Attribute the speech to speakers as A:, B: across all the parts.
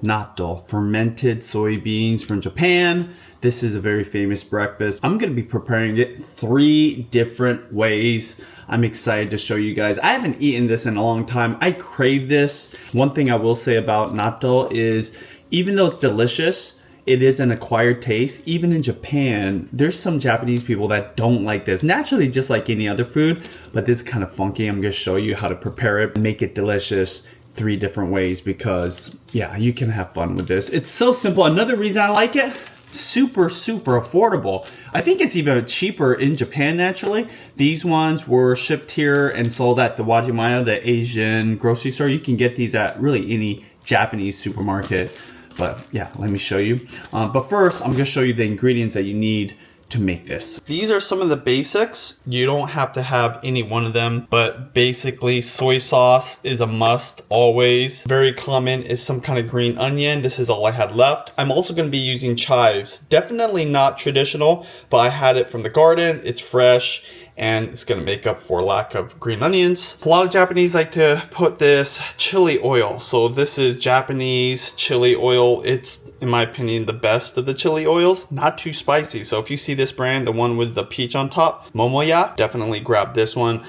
A: Natto, fermented soybeans from Japan. This is a very famous breakfast. I'm gonna be preparing it 3 different ways. I'm excited to show you guys. I haven't eaten this in a long time. I crave this. One thing I will say about natto is, even though it's delicious, it is an acquired taste. Even in Japan, there's some Japanese people that don't like this. Naturally, just like any other food, but this is kind of funky. I'm gonna show you how to prepare it and make it delicious 3 different ways because, yeah, you can have fun with this. It's so simple. Another reason I like it, super affordable. I think it's even cheaper in Japan naturally. These ones were shipped here and sold at the Wajimaya, the Asian grocery store. You can get these at really any Japanese supermarket. But yeah, let me show you. But first, I'm gonna show you the ingredients that you need to make this. These are some of the basics. You don't have to have any one of them, but basically soy sauce is a must always. Very common is some kind of green onion. This is all I had left. I'm also going to be using chives. Definitely not traditional, but I had it from the garden. It's fresh and it's going to make up for lack of green onions. A lot of Japanese like to put this chili oil. So this is Japanese chili oil. It's, in my opinion, the best of the chili oils. Not too spicy. So if you see this brand, the one with the peach on top, Momoya, definitely grab this one.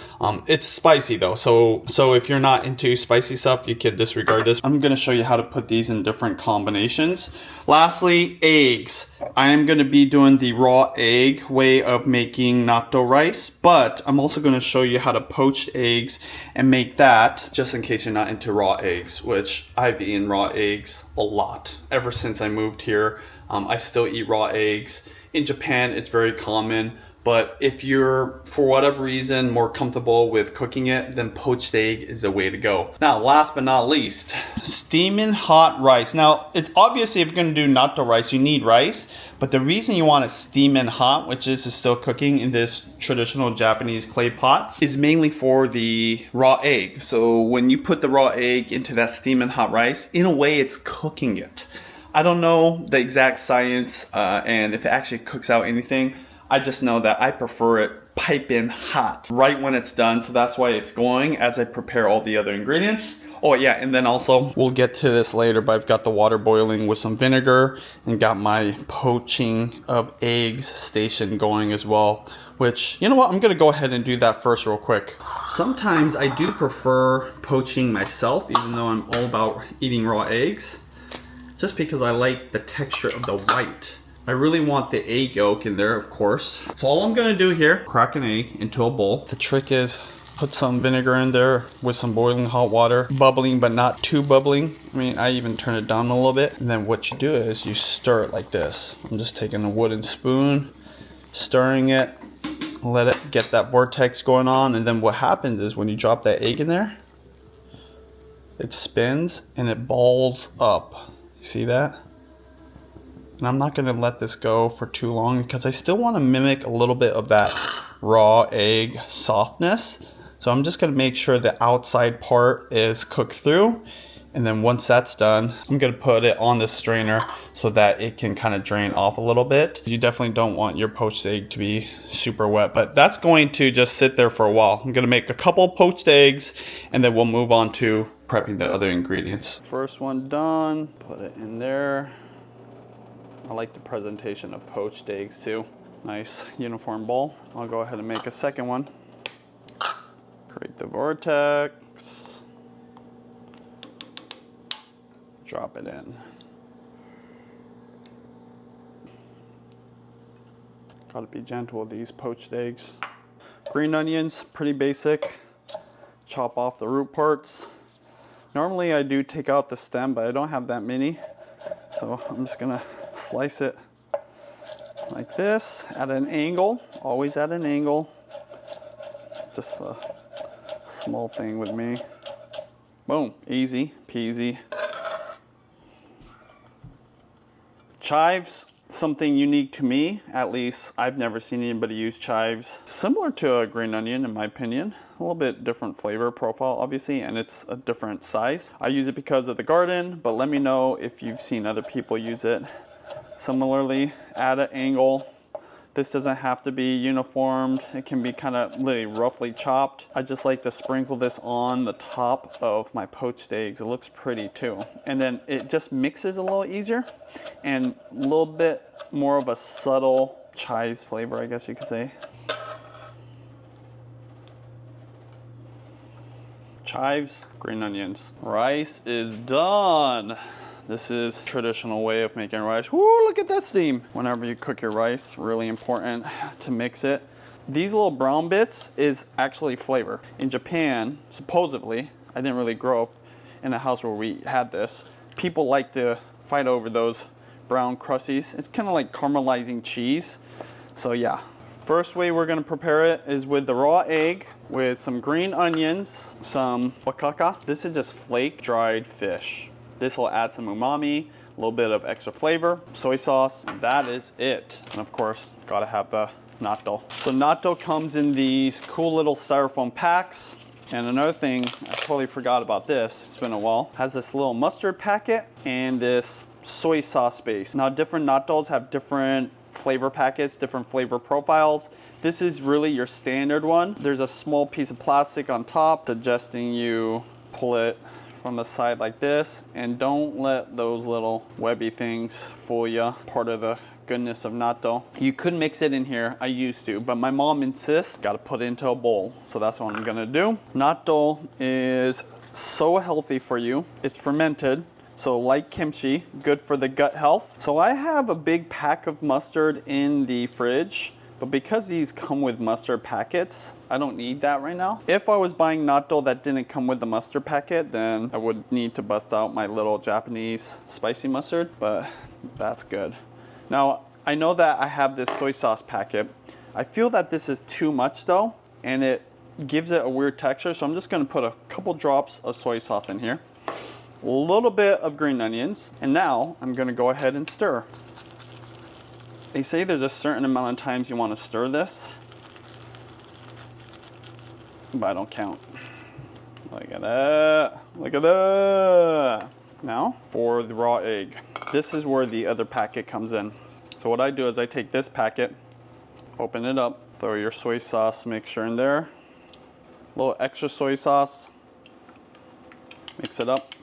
A: It's spicy though. So if you're not into spicy stuff, you can disregard this. I'm going to show you how to put these in different combinations. Lastly, eggs. I am going to be doing the raw egg way of making natto rice, but I'm also going to show you how to poach eggs and make that, just in case you're not into raw eggs, which I've eaten raw eggs a lot ever since I moved here. I still eat raw eggs. In Japan, it's very common, but if you're, for whatever reason, more comfortable with cooking it, then poached egg is the way to go. Now, last but not least, steaming hot rice. Now, it's obviously if you're gonna do natto rice, you need rice, but the reason you want to steam in hot, which is still cooking in this traditional Japanese clay pot, is mainly for the raw egg. So when you put the raw egg into that steaming hot rice, in a way, it's cooking it. I don't know the exact science and if it actually cooks out anything. I just know that I prefer it piping hot right when it's done. So that's why it's going as I prepare all the other ingredients. Oh yeah, and then also, we'll get to this later, but I've got the water boiling with some vinegar and got my poaching of eggs station going as well. Which, you know what, I'm gonna go ahead and do that first real quick. Sometimes I do prefer poaching myself, even though I'm all about eating raw eggs. Just because I like the texture of the white. I really want the egg yolk in there, of course. So all I'm gonna do here, crack an egg into a bowl. The trick is put some vinegar in there with some boiling hot water. Bubbling, but not too bubbling. I mean, I even turn it down a little bit. And then what you do is you stir it like this. I'm just taking a wooden spoon, stirring it, let it get that vortex going on. And then what happens is when you drop that egg in there, it spins and it balls up. You see that? And I'm not gonna let this go for too long because I still wanna mimic a little bit of that raw egg softness. So I'm just gonna make sure the outside part is cooked through. And then once that's done, I'm gonna put it on the strainer so that it can kind of drain off a little bit. You definitely don't want your poached egg to be super wet, but that's going to just sit there for a while. I'm gonna make a couple poached eggs and then we'll move on to prepping the other ingredients. First one done, put it in there. I like the presentation of poached eggs too. Nice uniform bowl. I'll go ahead and make a second one. Create the vortex. Drop it in. Gotta be gentle with these poached eggs. Green onions, pretty basic. Chop off the root parts. Normally I do take out the stem, but I don't have that many. So I'm just gonna slice it like this at an angle, always at an angle. Just a small thing with me. Boom, easy peasy. Chives, something unique to me, at least I've never seen anybody use chives. Similar to a green onion in my opinion. A little bit different flavor profile obviously, and it's a different size. I use it because of the garden, but let me know if you've seen other people use it. Similarly, at an angle, This doesn't have to be uniformed. It can be kind of really roughly chopped. I just like to sprinkle this on the top of my poached eggs. It looks pretty too. And then it just mixes a little easier and a little bit more of a subtle chives flavor, I guess you could say. Chives, green onions. Rice is done. This is a traditional way of making rice. Woo, look at that steam. Whenever you cook your rice, really important to mix it. These little brown bits is actually flavor. In Japan, supposedly, I didn't really grow up in a house where we had this. People like to fight over those brown crusties. It's kind of like caramelizing cheese. So yeah, first way we're gonna prepare it is with the raw egg with some green onions, some wakaka. This is just flake dried fish. This will add some umami, a little bit of extra flavor, soy sauce, and that is it. And of course, gotta have the natto. So natto comes in these cool little styrofoam packs. And another thing, I totally forgot about this, it's been a while, has this little mustard packet and this soy sauce base. Now different nattos have different flavor packets, different flavor profiles. This is really your standard one. There's a small piece of plastic on top suggesting you pull it from the side like this, and don't let those little webby things fool you. Part of the goodness of natto. You could mix it in here, I used to, but my mom insists, gotta put it into a bowl. So that's what I'm gonna do. Natto is so healthy for you. It's fermented, so like kimchi, good for the gut health. So I have a big pack of mustard in the fridge, but because these come with mustard packets, I don't need that right now. If I was buying natto that didn't come with the mustard packet, then I would need to bust out my little Japanese spicy mustard, but that's good. Now, I know that I have this soy sauce packet. I feel that this is too much though, and it gives it a weird texture, so I'm just gonna put a couple drops of soy sauce in here, a little bit of green onions, and now I'm gonna go ahead and stir. They say there's a certain amount of times you want to stir this, but I don't count. Look at that. Look at that. Now, for the raw egg. This is where the other packet comes in. So what I do is I take this packet, open it up, throw your soy sauce mixture in there, a little extra soy sauce, mix it up.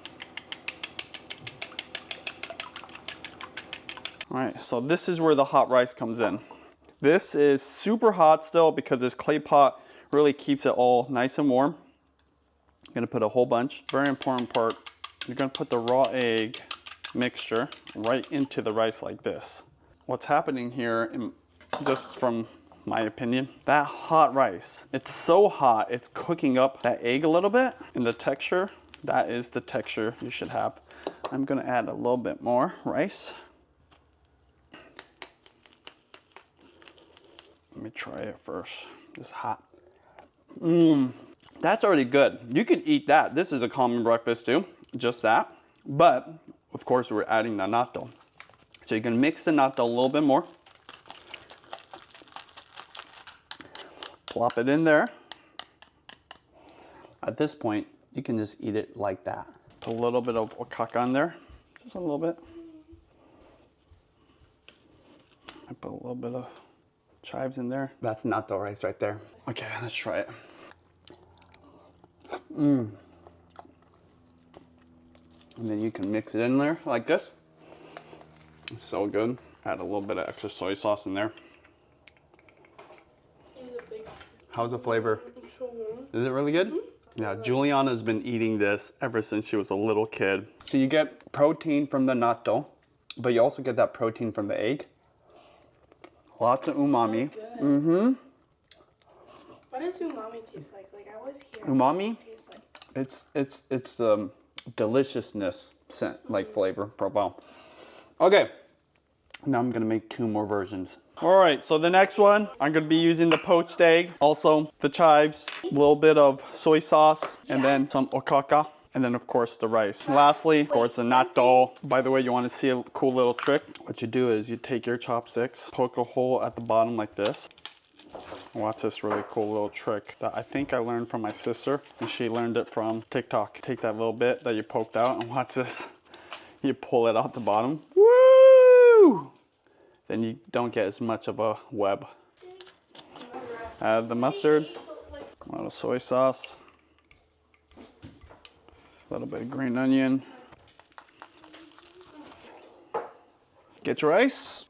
A: All right, so this is where the hot rice comes in. This is super hot still because this clay pot really keeps it all nice and warm. I'm gonna put a whole bunch. Very important part, you're gonna put the raw egg mixture right into the rice like this. What's happening here, just from my opinion, that hot rice, it's so hot, it's cooking up that egg a little bit, and the texture, that is the texture you should have. I'm gonna add a little bit more rice. Let me try it first. It's hot. That's already good. You can eat that. This is a common breakfast too, just that. But of course we're adding the natto. So you can mix the natto a little bit more. Plop it in there. At this point, you can just eat it like that. Put a little bit of okaka in there, just a little bit. I put a little bit of chives in there. That's natto rice right there. Okay, let's try it. And then you can mix it in there like this. It's so good. Add a little bit of extra soy sauce in there. How's the flavor? Is it really good? Yeah, Juliana's been eating this ever since she was a little kid. So you get protein from the natto, but you also get that protein from the egg. Lots of umami.
B: So what does umami taste like? Like I always hear
A: umami.
B: Taste like.
A: It's the deliciousness scent, like flavor profile. Okay, now I'm gonna make 2 more versions. All right, so the next one, I'm gonna be using the poached egg, also the chives, a little bit of soy sauce, and then some okaka. And then of course the rice. Lastly, of course the natto. By the way, you want to see a cool little trick? What you do is you take your chopsticks, poke a hole at the bottom like this. Watch this really cool little trick that I think I learned from my sister, and she learned it from TikTok. Take that little bit that you poked out and watch this. You pull it out the bottom. Woo! then you don't get as much of a web. Add the mustard, a little soy sauce, a little bit of green onion. Get your rice.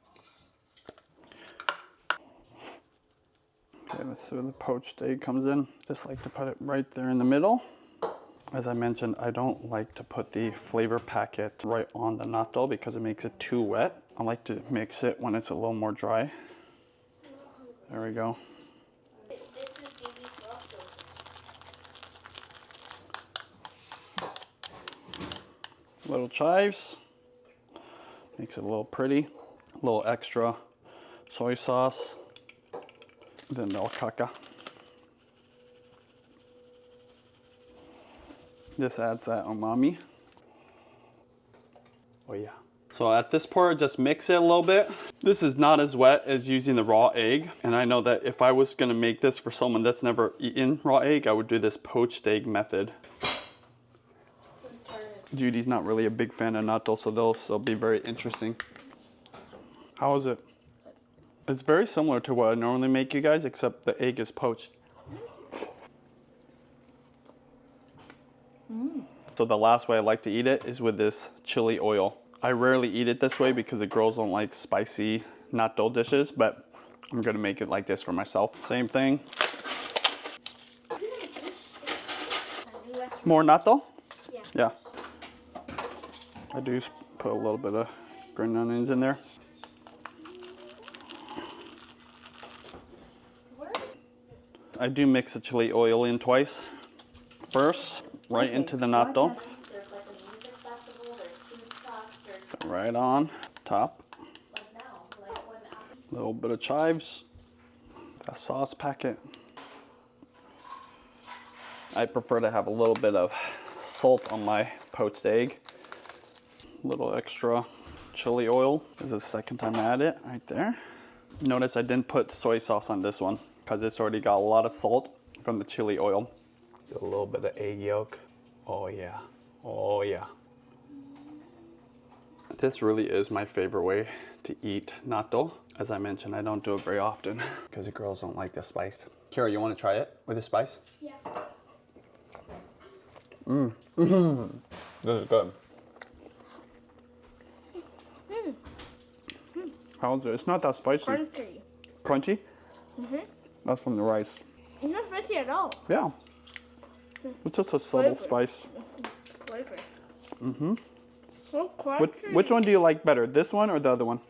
A: Okay, that's where the poached egg comes in. Just like to put it right there in the middle. As I mentioned, I don't like to put the flavor packet right on the natto because it makes it too wet. I like to mix it when it's a little more dry. There we go. Little chives. Makes it a little pretty. A little extra soy sauce. Then the alcaca. This adds that umami. Oh yeah. So at this point, just mix it a little bit. This is not as wet as using the raw egg. And I know that if I was gonna make this for someone that's never eaten raw egg, I would do this poached egg method. Judy's not really a big fan of natto, so they'll be very interesting. How is it? It's very similar to what I normally make, you guys, except the egg is poached. So the last way I like to eat it is with this chili oil. I rarely eat it this way because the girls don't like spicy natto dishes, but I'm gonna make it like this for myself. Same thing. More natto? Yeah. I do put a little bit of green onions in there. I do mix the chili oil in twice. First, right into the natto. Right on top. A little bit of chives. A sauce packet. I prefer to have a little bit of salt on my poached egg. A little extra chili oil. This is the second time I add it, right there. Notice I didn't put soy sauce on this one because it's already got a lot of salt from the chili oil. A little bit of egg yolk. Oh yeah, oh yeah. This really is my favorite way to eat natto. As I mentioned, I don't do it very often because the girls don't like the spice. Kira, you want to try it with the spice?
B: Yeah.
A: This is good. How is it? It's not that spicy.
B: Crunchy.
A: Crunchy? That's from the rice.
B: It's not spicy at all.
A: Yeah. It's just a subtle spice.
B: Flavor.
A: Which one do you like better, this one or the other one?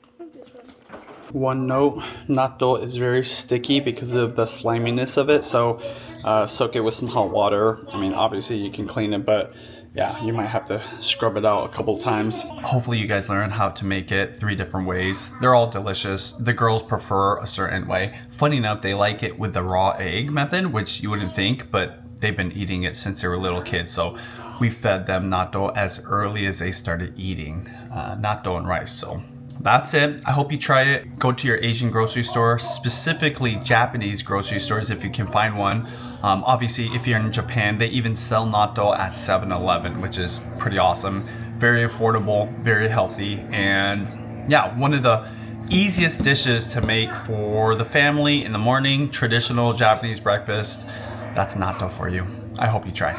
A: One note, natto is very sticky because of the sliminess of it, so soak it with some hot water. I mean, obviously you can clean it, but yeah, you might have to scrub it out a couple times. Hopefully you guys learn how to make it 3 different ways. They're all delicious. The girls prefer a certain way. Funny enough, they like it with the raw egg method, which you wouldn't think, but they've been eating it since they were little kids. So we fed them natto as early as they started eating natto and rice. So that's it. I hope you try it. Go to your Asian grocery store, specifically Japanese grocery stores if you can find one. Obviously, if you're in Japan, they even sell natto at 7-Eleven, which is pretty awesome. Very affordable, very healthy, and yeah, one of the easiest dishes to make for the family in the morning, traditional Japanese breakfast. That's natto for you. I hope you try.